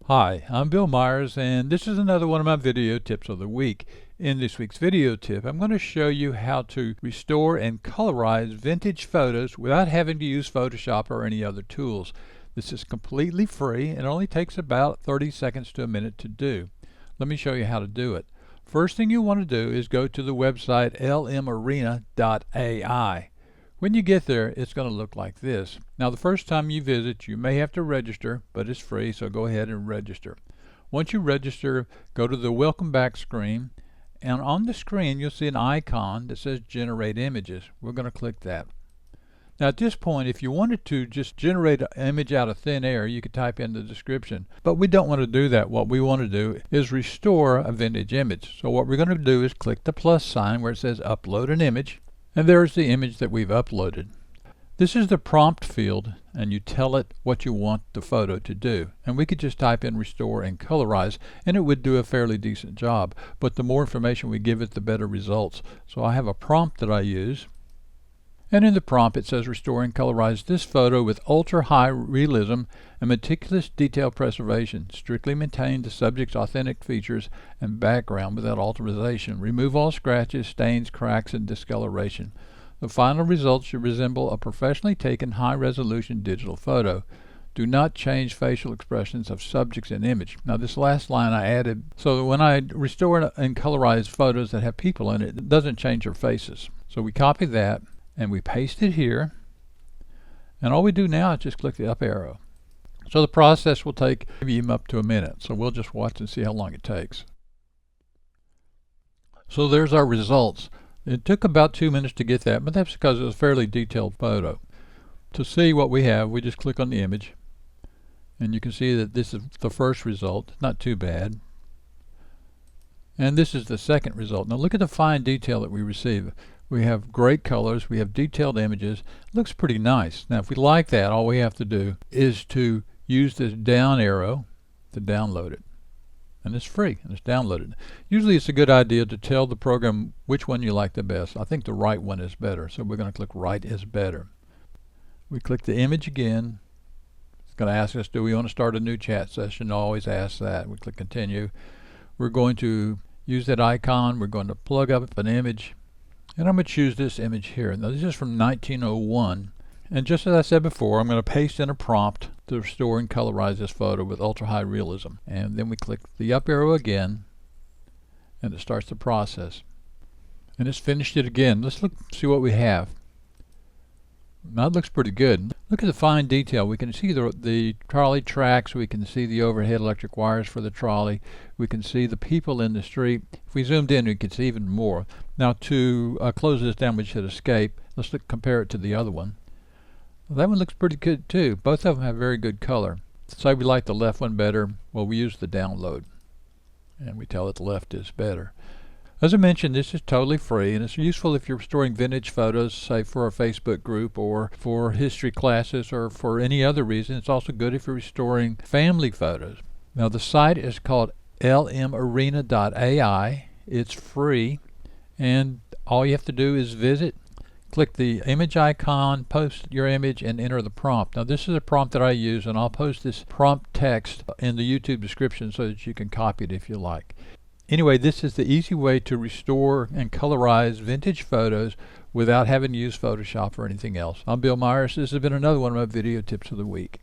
Hi, I'm Bill Myers, and this is another one of my video tips of the week. In this week's video tip, I'm going to show you how to restore and colorize vintage photos without having to use Photoshop or any other tools. This is completely free and only takes about 30 seconds to a minute to do. Let me show you how to do it. First thing you want to do is go to the website lmarean.ai. When you get there, it's going to look like this. Now, the first time you visit, you may have to register, but it's free, so go ahead and register. Once you register, go to the Welcome Back screen, and on the screen, you'll see an icon that says Generate Images. We're going to click that. Now, at this point, if you wanted to just generate an image out of thin air, you could type in the description. But we don't want to do that. What we want to do is restore a vintage image. So what we're going to do is click the plus sign where it says Upload an Image. And there's the image that we've uploaded. This is the prompt field, and you tell it what you want the photo to do. And we could just type in restore and colorize, and it would do a fairly decent job. But the more information we give it, the better results. So I have a prompt that I use. And in the prompt it says restore and colorize this photo with ultra high realism and meticulous detail preservation. Strictly maintain the subject's authentic features and background without alteration. Remove all scratches, stains, cracks, and discoloration. The final result should resemble a professionally taken high resolution digital photo. Do not change facial expressions of subjects in image. Now, this last line I added so that when I restore and colorize photos that have people in it, it doesn't change their faces. So we copy that and we paste it here, and all we do now is just click the up arrow. So the process will take maybe even up to a minute, so we'll just watch and see how long it takes. So there's our results. It took about 2 minutes to get that, but that's because it was a fairly detailed photo. To see what we have, we just click on the image, and you can see that this is the first result. Not too bad. And this is the second result. Now look at the fine detail that we receive. We have great colors, we have detailed images. It looks pretty nice. Now if we like that, all we have to do is to use this down arrow to download it. And it's free, and it's downloaded. Usually it's a good idea to tell the program which one you like the best. I think the right one is better, so we're going to click right is better. We click the image again. It's going to ask us, do we want to start a new chat session? Always ask that. We click continue. We're going to use that icon. We're going to plug up an image. And I'm going to choose this image here. Now this is from 1901. And just as I said before, I'm going to paste in a prompt to restore and colorize this photo with ultra high realism. And then we click the up arrow again, and it starts the process. And it's finished it again. Let's see what we have. Now it looks pretty good. Look at the fine detail. We can see the trolley tracks. We can see the overhead electric wires for the trolley. We can see the people in the street. If we zoomed in, we could see even more. Now to close this down, we should escape. Let's compare it to the other one. Well, that one looks pretty good too. Both of them have very good color. Say we like the left one better. Well, we use the download, and we tell it the left is better. As I mentioned, this is totally free, and it's useful if you're storing vintage photos, say for a Facebook group or for history classes or for any other reason. It's also good if you're restoring family photos. Now the site is called lmarean.ai. It's free, and all you have to do is visit, click the image icon, post your image, and enter the prompt. Now this is a prompt that I use, and I'll post this prompt text in the YouTube description so that you can copy it if you like. Anyway, this is the easy way to restore and colorize vintage photos without having to use Photoshop or anything else. I'm Bill Myers. This has been another one of my video tips of the week.